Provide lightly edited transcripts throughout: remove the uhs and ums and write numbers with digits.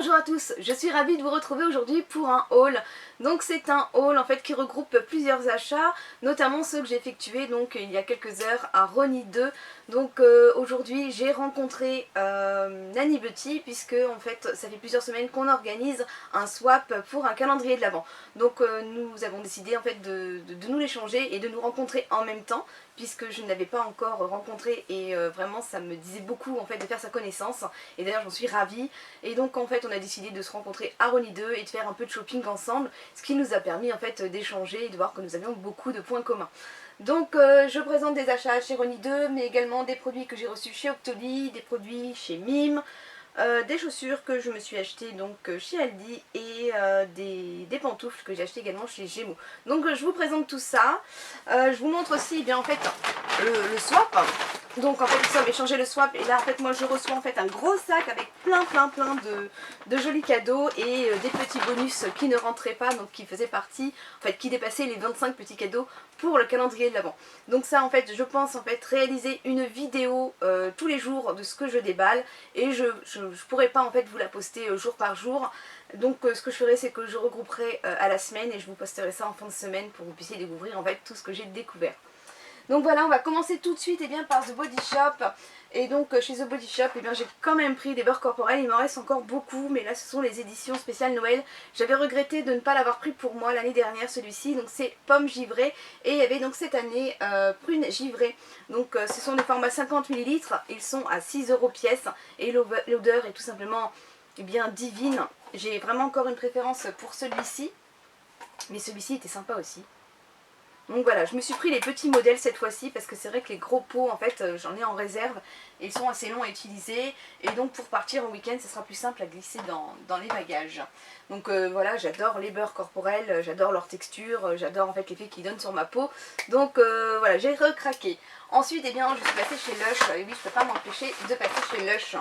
Bonjour à tous, je suis ravie de vous retrouver aujourd'hui pour un haul. Donc c'est un haul en fait qui regroupe plusieurs achats, notamment ceux que j'ai effectués donc il y a quelques heures à Rony 2. Donc aujourd'hui j'ai rencontré Nanny Betty, puisque en fait ça fait plusieurs semaines qu'on organise un swap pour un calendrier de l'Avent. Donc nous avons décidé en fait de nous l'échanger et de nous rencontrer en même temps, puisque je ne l'avais pas encore rencontré et vraiment ça me disait beaucoup en fait de faire sa connaissance, et d'ailleurs j'en suis ravie. Et donc en fait on a décidé de se rencontrer à Rony 2 et de faire un peu de shopping ensemble, ce qui nous a permis en fait d'échanger et de voir que nous avions beaucoup de points communs. Donc je présente des achats chez Rony 2, mais également des produits que j'ai reçus chez Octoly, des produits chez Mime, des chaussures que je me suis achetées donc chez Aldi, et des pantoufles que j'ai achetées également chez Gémeaux. Donc je vous présente tout ça. Je vous montre aussi bien en fait le swap. Donc en fait nous sommes échangé le swap, et là en fait moi je reçois en fait un gros sac avec plein de jolis cadeaux et des petits bonus qui ne rentraient pas, donc qui faisaient partie, en fait qui dépassaient les 25 petits cadeaux pour le calendrier de l'Avent. Donc ça en fait je pense en fait réaliser une vidéo tous les jours de ce que je déballe, et je pourrais pas en fait vous la poster jour par jour. Donc ce que je ferai, c'est que je regrouperai à la semaine et je vous posterai ça en fin de semaine pour que vous puissiez découvrir en fait tout ce que j'ai découvert. Donc voilà, on va commencer tout de suite par The Body Shop. Et donc chez The Body Shop, j'ai quand même pris des beurres corporels. Il m'en reste encore beaucoup, mais là ce sont les éditions spéciales Noël. J'avais regretté de ne pas l'avoir pris pour moi l'année dernière, celui-ci. Donc c'est pomme givrée, et il y avait donc cette année prune givrée. Donc ce sont des formats 50 ml, ils sont à 6 € pièce, et l'odeur est tout simplement divine. J'ai vraiment encore une préférence pour celui-ci, mais celui-ci était sympa aussi. Donc voilà, je me suis pris les petits modèles cette fois-ci, parce que c'est vrai que les gros pots en fait j'en ai en réserve et ils sont assez longs à utiliser, et donc pour partir en week-end ça sera plus simple à glisser dans les bagages. Donc voilà, j'adore les beurres corporels, j'adore leur texture, j'adore en fait l'effet qu'ils donnent sur ma peau. Donc voilà, j'ai recraqué. Ensuite je suis passée chez Lush, et oui je peux pas m'empêcher de passer chez Lush.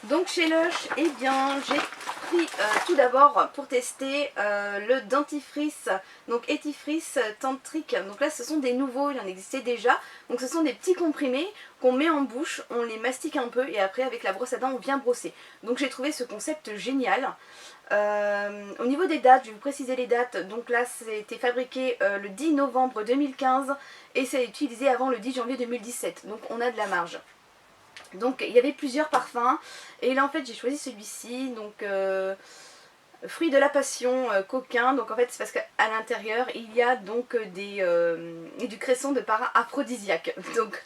Donc chez Lush, j'ai pris tout d'abord pour tester le dentifrice, donc Etifrice Tantric. Donc là ce sont des nouveaux, il en existait déjà. Donc ce sont des petits comprimés qu'on met en bouche, on les mastique un peu, et après avec la brosse à dents on vient brosser. Donc j'ai trouvé ce concept génial. Au niveau des dates, je vais vous préciser les dates. Donc là c'était fabriqué le 10 novembre 2015 et c'est utilisé avant le 10 janvier 2017. Donc on a de la marge. Donc il y avait plusieurs parfums, et là en fait j'ai choisi celui-ci, donc fruit de la passion coquin. Donc en fait c'est parce qu'à l'intérieur il y a donc du cresson de para aphrodisiaque. Donc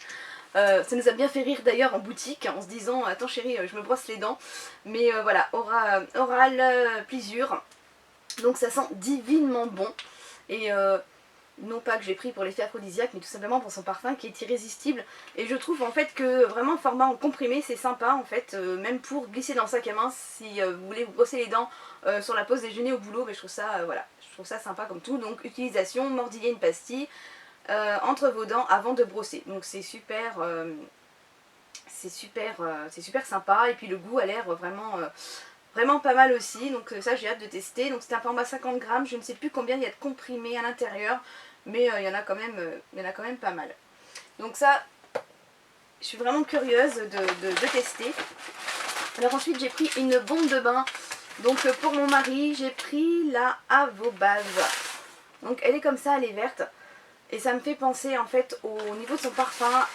ça nous a bien fait rire d'ailleurs en boutique, en se disant attends chérie je me brosse les dents, mais voilà, oral plisure. Donc ça sent divinement bon, et non pas que j'ai pris pour l'effet aphrodisiaque, mais tout simplement pour son parfum qui est irrésistible. Et je trouve en fait que vraiment le format en comprimé c'est sympa en fait, même pour glisser dans le sac à main si vous voulez vous brosser les dents sur la pause déjeuner au boulot. Mais je trouve ça voilà, je trouve ça sympa comme tout. Donc utilisation, mordiller une pastille entre vos dents avant de brosser. Donc c'est super sympa, et puis le goût a l'air vraiment pas mal aussi, donc ça j'ai hâte de tester. Donc c'est un format 50 grammes, je ne sais plus combien il y a de comprimés à l'intérieur, mais il y en a quand même pas mal. Donc ça, je suis vraiment curieuse de tester. Alors ensuite j'ai pris une bombe de bain, donc pour mon mari j'ai pris la Avobase. Donc elle est comme ça, elle est verte, et ça me fait penser en fait au niveau de son parfum,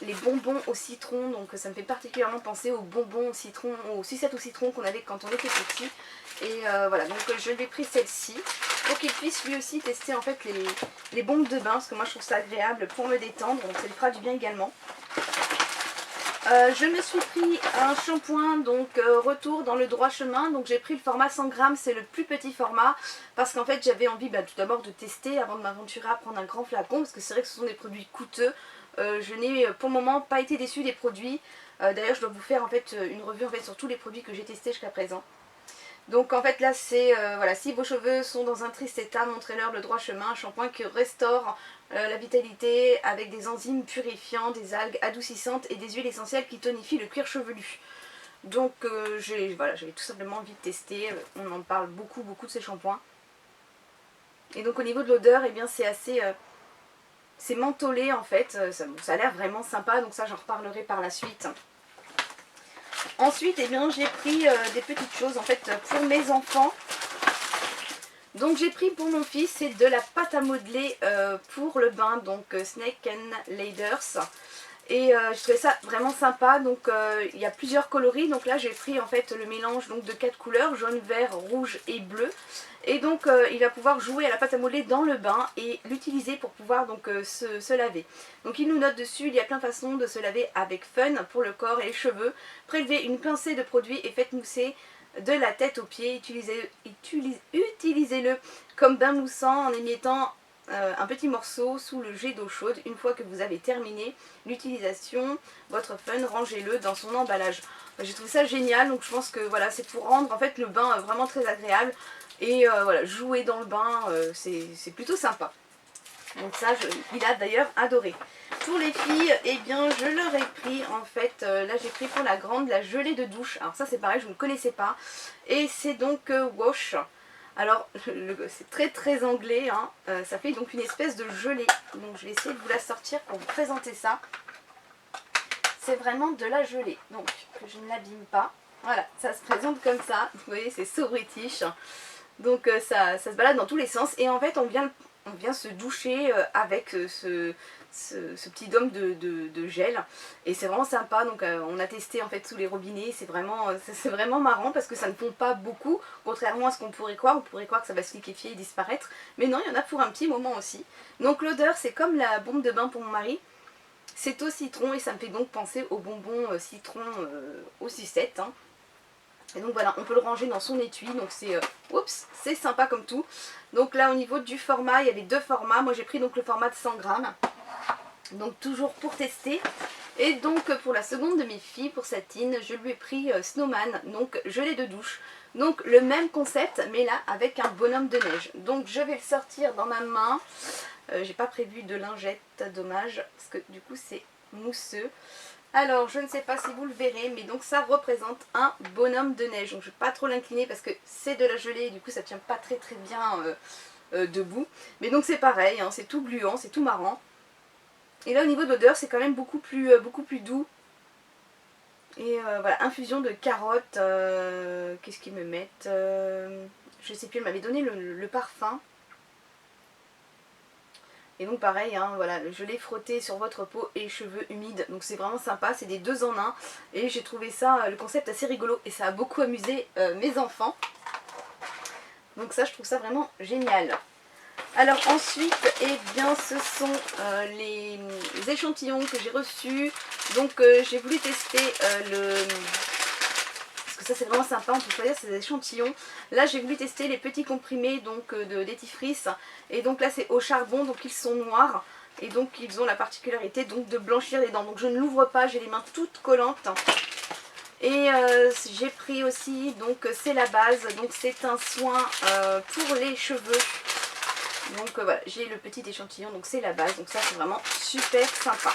les bonbons au citron. Donc ça me fait particulièrement penser aux bonbons au citron, aux sucettes au citron qu'on avait quand on était petit. Et voilà, donc je lui ai pris celle-ci pour qu'il puisse lui aussi tester en fait les bombes de bain, parce que moi je trouve ça agréable pour me détendre, donc ça lui fera du bien également. Je me suis pris un shampoing, donc retour dans le droit chemin. Donc j'ai pris le format 100 grammes, c'est le plus petit format, parce qu'en fait j'avais envie tout d'abord de tester avant de m'aventurer à prendre un grand flacon, parce que c'est vrai que ce sont des produits coûteux. Je n'ai pour le moment pas été déçue des produits. D'ailleurs je dois vous faire en fait une revue sur tous les produits que j'ai testés jusqu'à présent. Donc en fait là c'est, voilà, si vos cheveux sont dans un triste état, montrez-leur le droit chemin, un shampoing qui restaure la vitalité avec des enzymes purifiants, des algues adoucissantes et des huiles essentielles qui tonifient le cuir chevelu. Donc voilà, j'avais tout simplement envie de tester, on en parle beaucoup de ces shampoings. Et donc au niveau de l'odeur, c'est assez... c'est mentholé en fait, ça a l'air vraiment sympa, donc ça j'en reparlerai par la suite. Ensuite, eh bien, j'ai pris des petites choses en fait pour mes enfants. Donc j'ai pris pour mon fils, c'est de la pâte à modeler pour le bain, donc Snake and Laders. Et je trouvais ça vraiment sympa, donc il y a plusieurs coloris, donc là j'ai pris en fait le mélange donc, de 4 couleurs, jaune, vert, rouge et bleu. Et donc il va pouvoir jouer à la pâte à modeler dans le bain et l'utiliser pour pouvoir donc se laver. Donc il nous note dessus, il y a plein de façons de se laver avec fun pour le corps et les cheveux. Prélevez une pincée de produit et faites mousser de la tête aux pieds. Utilisez-le comme bain moussant en émiettant un petit morceau sous le jet d'eau chaude. Une fois que vous avez terminé l'utilisation, votre fun, rangez-le dans son emballage. J'ai trouvé ça génial, donc je pense que voilà, c'est pour rendre en fait le bain vraiment très agréable. Et voilà, jouer dans le bain, c'est plutôt sympa. Donc ça, il a d'ailleurs adoré. Pour les filles, eh bien je leur ai pris en fait, là j'ai pris pour la grande la gelée de douche. Alors ça c'est pareil, je ne connaissais pas. Et c'est donc Wash. Alors c'est très très anglais, hein. Ça fait donc une espèce de gelée. Donc je vais essayer de vous la sortir pour vous présenter ça. C'est vraiment de la gelée, donc que je ne l'abîme pas. Voilà, ça se présente comme ça. Vous voyez, c'est so british. Donc ça se balade dans tous les sens. Et en fait on vient se doucher avec ce petit dôme de gel, et c'est vraiment sympa. Donc on a testé en fait sous les robinets, c'est vraiment marrant parce que ça ne pompe pas beaucoup, contrairement à ce qu'on pourrait croire. On pourrait croire que ça va se liquéfier et disparaître, mais non, il y en a pour un petit moment aussi. Donc l'odeur, c'est comme la bombe de bain pour mon mari, c'est au citron et ça me fait donc penser au bonbon citron au sucette, hein. Et donc voilà, on peut le ranger dans son étui, donc c'est sympa comme tout. Donc là au niveau du format, il y avait deux formats. Moi j'ai pris donc le format de 100 grammes. Donc toujours pour tester. Et donc pour la seconde de mes filles, pour Satine, je lui ai pris Snowman, donc gelée de douche. Donc le même concept, mais là avec un bonhomme de neige. Donc je vais le sortir dans ma main. J'ai pas prévu de lingette, dommage, parce que du coup c'est mousseux. Alors je ne sais pas si vous le verrez, mais donc ça représente un bonhomme de neige. Donc je ne vais pas trop l'incliner parce que c'est de la gelée et du coup ça tient pas très très bien debout. Mais donc c'est pareil, hein, c'est tout gluant, c'est tout marrant. Et là au niveau de l'odeur, c'est quand même beaucoup plus doux. Et voilà, infusion de carottes, qu'est-ce qu'ils me mettent, je sais plus, elle m'avait donné le parfum. Et donc pareil, hein, voilà, je l'ai frotté sur votre peau et cheveux humides. Donc c'est vraiment sympa, c'est des 2 en 1. Et j'ai trouvé ça, le concept assez rigolo. Et ça a beaucoup amusé mes enfants. Donc ça, je trouve ça vraiment génial. Alors ensuite, eh bien, ce sont les échantillons que j'ai reçus. Donc j'ai voulu tester parce que ça c'est vraiment sympa, on peut choisir ces échantillons. Là j'ai voulu tester les petits comprimés donc de dentifrice. Et donc là c'est au charbon, donc ils sont noirs. Et donc ils ont la particularité donc de blanchir les dents. Donc je ne l'ouvre pas, j'ai les mains toutes collantes. Et j'ai pris aussi, donc c'est la base, donc c'est un soin pour les cheveux. Donc voilà, j'ai le petit échantillon, donc c'est la base, donc ça c'est vraiment super sympa.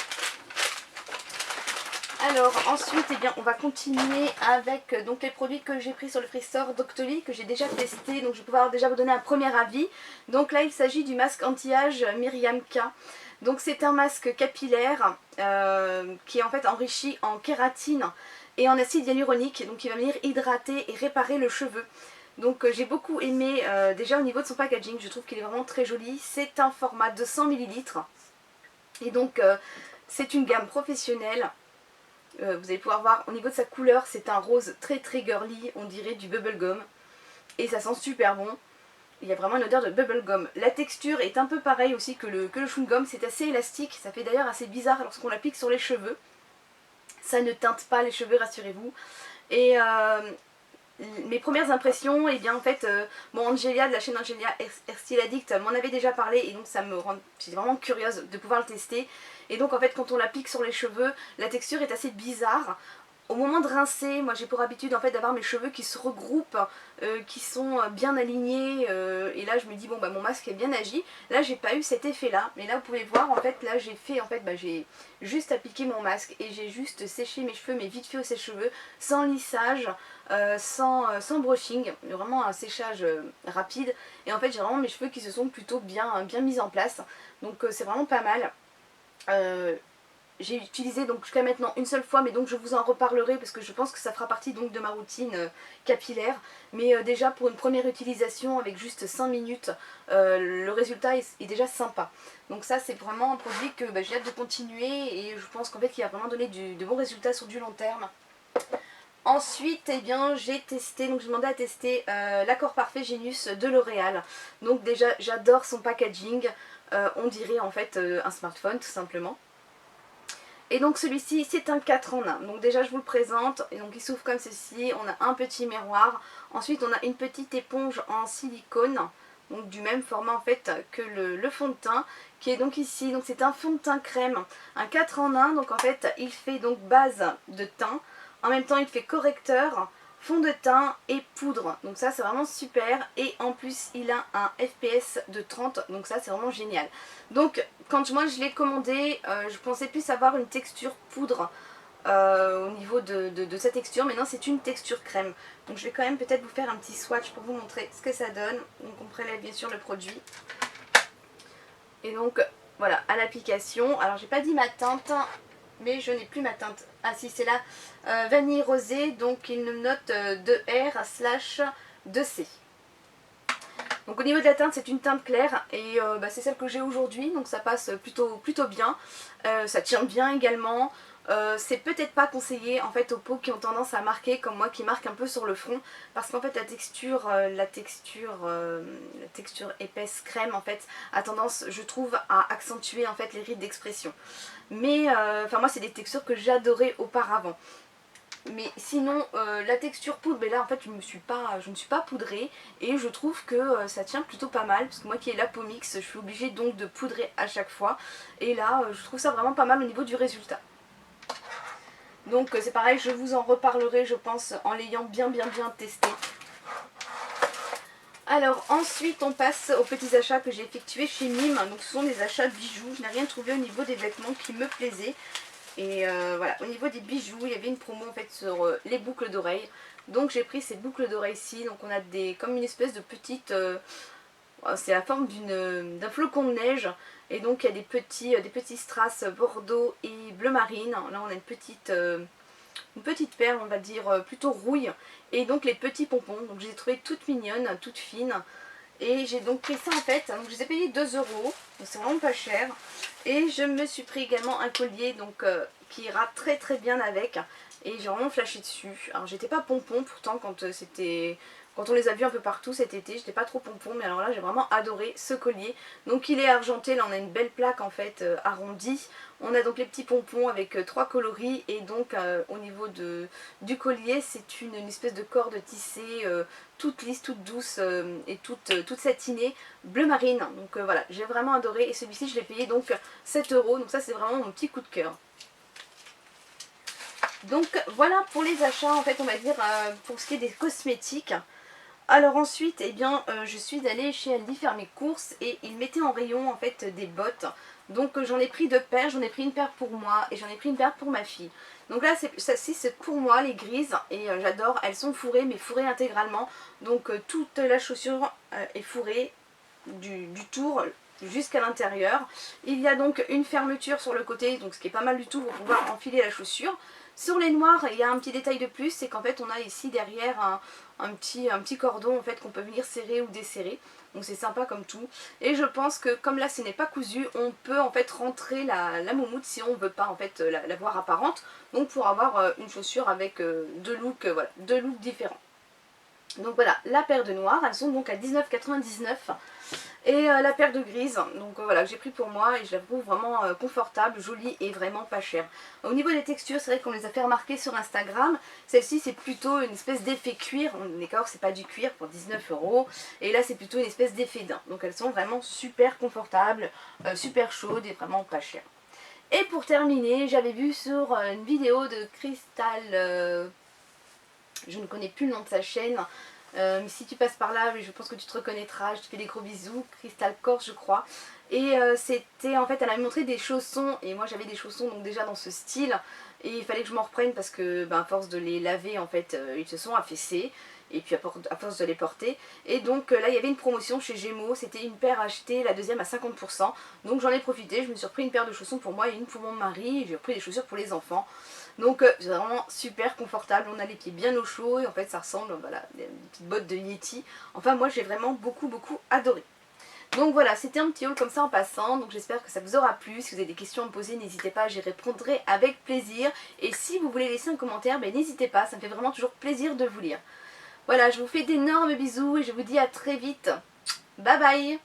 Alors ensuite, eh bien, on va continuer avec donc les produits que j'ai pris sur le Free Store Doctoly, que j'ai déjà testé, donc je vais pouvoir déjà vous donner un premier avis. Donc là il s'agit du masque anti-âge Myriam K. Donc c'est un masque capillaire qui est en fait enrichi en kératine et en acide hyaluronique, donc il va venir hydrater et réparer le cheveu. Donc j'ai beaucoup aimé déjà au niveau de son packaging, je trouve qu'il est vraiment très joli. C'est un format de 100 ml et donc c'est une gamme professionnelle. Vous allez pouvoir voir au niveau de sa couleur, c'est un rose très très girly, on dirait du bubblegum. Et ça sent super bon. Il y a vraiment une odeur de bubblegum. La texture est un peu pareille aussi que le chewing-gum, c'est assez élastique. Ça fait d'ailleurs assez bizarre lorsqu'on l'applique sur les cheveux. Ça ne teinte pas les cheveux, rassurez-vous. Et mes premières impressions, et bien en fait, bon, Angelia de la chaîne Angelia Hairstyle Addict m'en avait déjà parlé et donc ça me rend, j'étais vraiment curieuse de pouvoir le tester. Et donc en fait quand on l'applique sur les cheveux, la texture est assez bizarre. Au moment de rincer, moi j'ai pour habitude en fait d'avoir mes cheveux qui se regroupent, qui sont bien alignés, et là je me dis bon bah mon masque est bien agi. Là j'ai pas eu cet effet là, mais là vous pouvez voir en fait, là j'ai fait en fait, j'ai juste appliqué mon masque et j'ai juste séché mes cheveux, mais vite fait au sèche-cheveux, sans lissage, sans brushing, vraiment un séchage rapide. Et en fait j'ai vraiment mes cheveux qui se sont plutôt bien mis en place, donc c'est vraiment pas mal. j'ai utilisé donc jusqu'à maintenant une seule fois, mais donc je vous en reparlerai parce que je pense que ça fera partie donc de ma routine capillaire. Mais déjà pour une première utilisation avec juste 5 minutes, le résultat est déjà sympa. Donc ça c'est vraiment un produit que j'ai hâte de continuer et je pense qu'en fait il a vraiment donné de bons résultats sur du long terme. Ensuite, eh bien, j'ai testé, donc j'ai demandé à tester l'Accord Parfait Genius de L'Oréal. Donc déjà, j'adore son packaging. On dirait en fait un smartphone tout simplement. Et donc celui-ci, c'est un 4 en 1. Donc déjà, je vous le présente. Et donc il s'ouvre comme ceci. On a un petit miroir. Ensuite, on a une petite éponge en silicone. Donc du même format en fait que le fond de teint qui est donc ici. Donc c'est un fond de teint crème, un 4 en 1. Donc en fait, il fait donc base de teint. En même temps, il fait correcteur, fond de teint et poudre. Donc ça, c'est vraiment super. Et en plus, il a un FPS de 30. Donc ça, c'est vraiment génial. Donc, quand moi, je l'ai commandé, je pensais plus avoir une texture poudre au niveau de sa texture. Mais non, c'est une texture crème. Donc je vais quand même peut-être vous faire un petit swatch pour vous montrer ce que ça donne. Donc on prélève bien sûr le produit. Et donc, voilà, à l'application. Alors, j'ai pas dit ma teinte, mais je n'ai plus ma teinte. Ah si, c'est la vanille rosée, donc il me note 2R/2C. Donc au niveau de la teinte, c'est une teinte claire et c'est celle que j'ai aujourd'hui, donc ça passe plutôt bien. Ça tient bien également. C'est peut-être pas conseillé en fait aux peaux qui ont tendance à marquer comme moi qui marque un peu sur le front parce qu'en fait la texture épaisse crème en fait a tendance je trouve à accentuer en fait les rides d'expression. Mais enfin moi c'est des textures que j'adorais auparavant. Mais sinon la texture poudre, mais là en fait je ne me suis pas poudrée et je trouve que ça tient plutôt pas mal parce que moi qui ai la peau mixte je suis obligée donc de poudrer à chaque fois et là je trouve ça vraiment pas mal au niveau du résultat. Donc c'est pareil, je vous en reparlerai je pense en l'ayant bien testé. Alors ensuite on passe aux petits achats que j'ai effectués chez Mime. Donc ce sont des achats bijoux, je n'ai rien trouvé au niveau des vêtements qui me plaisaient. Et voilà, au niveau des bijoux, il y avait une promo en fait sur les boucles d'oreilles. Donc j'ai pris ces boucles d'oreilles-ci. Donc on a comme une espèce de petite... c'est la forme d'un flocon de neige. Et donc il y a des petits strass bordeaux et bleu marine. Là on a une petite perle, on va dire, plutôt rouille. Et donc les petits pompons. Donc je les ai trouvées toutes mignonnes, toutes fines. Et j'ai donc pris ça en fait, donc je les ai payés 2 €, donc c'est vraiment pas cher. Et je me suis pris également un collier donc qui ira très bien avec. Et j'ai vraiment flashé dessus. Alors j'étais pas pompon pourtant quand quand on les a vus un peu partout cet été, j'étais pas trop pompon, mais alors là j'ai vraiment adoré ce collier. Donc il est argenté, là on a une belle plaque en fait arrondie. On a donc les petits pompons avec 3 coloris et donc au niveau du collier c'est une espèce de corde tissée toute lisse, toute douce et toute satinée, bleu marine. Donc voilà, j'ai vraiment adoré et celui-ci je l'ai payé donc 7 €, donc ça c'est vraiment mon petit coup de cœur. Donc voilà pour les achats en fait on va dire pour ce qui est des cosmétiques. Alors ensuite eh bien je suis allée chez Aldi faire mes courses et ils mettaient en rayon en fait des bottes. Donc j'en ai pris 2 paires, j'en ai pris une paire pour moi et j'en ai pris une paire pour ma fille. Donc là celle-ci c'est pour moi les grises et j'adore, elles sont fourrées mais fourrées intégralement. Donc toute la chaussure est fourrée du tour jusqu'à l'intérieur. Il y a donc une fermeture sur le côté, donc ce qui est pas mal du tout pour pouvoir enfiler la chaussure. Sur les noirs, il y a un petit détail de plus, c'est qu'en fait on a ici derrière un petit cordon en fait qu'on peut venir serrer ou desserrer. Donc c'est sympa comme tout. Et je pense que comme là ce n'est pas cousu, on peut en fait rentrer la moumoute si on ne veut pas en fait la voir apparente. Donc pour avoir une chaussure avec deux looks différents. Donc voilà, la paire de noires, elles sont donc à 19,99 €. Et la paire de grises, donc voilà, que j'ai pris pour moi et je la trouve vraiment confortable, jolie et vraiment pas chère. Au niveau des textures, c'est vrai qu'on les a fait remarquer sur Instagram. Celle-ci c'est plutôt une espèce d'effet cuir, on est d'accord, c'est pas du cuir pour 19 €. Et là c'est plutôt une espèce d'effet daim. Donc elles sont vraiment super confortables, super chaudes et vraiment pas chères. Et pour terminer, j'avais vu sur une vidéo de Crystal... je ne connais plus le nom de sa chaîne, mais si tu passes par là, je pense que tu te reconnaîtras, je te fais des gros bisous, Crystal Corse je crois. Et c'était en fait, elle avait montré des chaussons, et moi j'avais des chaussons donc déjà dans ce style, et il fallait que je m'en reprenne parce que à force de les laver en fait ils se sont affaissés. Et puis à force de les porter. Et donc là il y avait une promotion chez Gémeaux, c'était une paire achetée, la deuxième à 50%. Donc j'en ai profité, je me suis repris une paire de chaussons pour moi et une pour mon mari. Et j'ai repris des chaussures pour les enfants. Donc c'est vraiment super confortable, on a les pieds bien au chaud et en fait ça ressemble, voilà, des petites bottes de Yeti. Enfin moi j'ai vraiment beaucoup adoré. Donc voilà, c'était un petit haul comme ça en passant, donc j'espère que ça vous aura plu. Si vous avez des questions à me poser, n'hésitez pas, j'y répondrai avec plaisir. Et si vous voulez laisser un commentaire, n'hésitez pas, ça me fait vraiment toujours plaisir de vous lire. Voilà, je vous fais d'énormes bisous et je vous dis à très vite. Bye bye!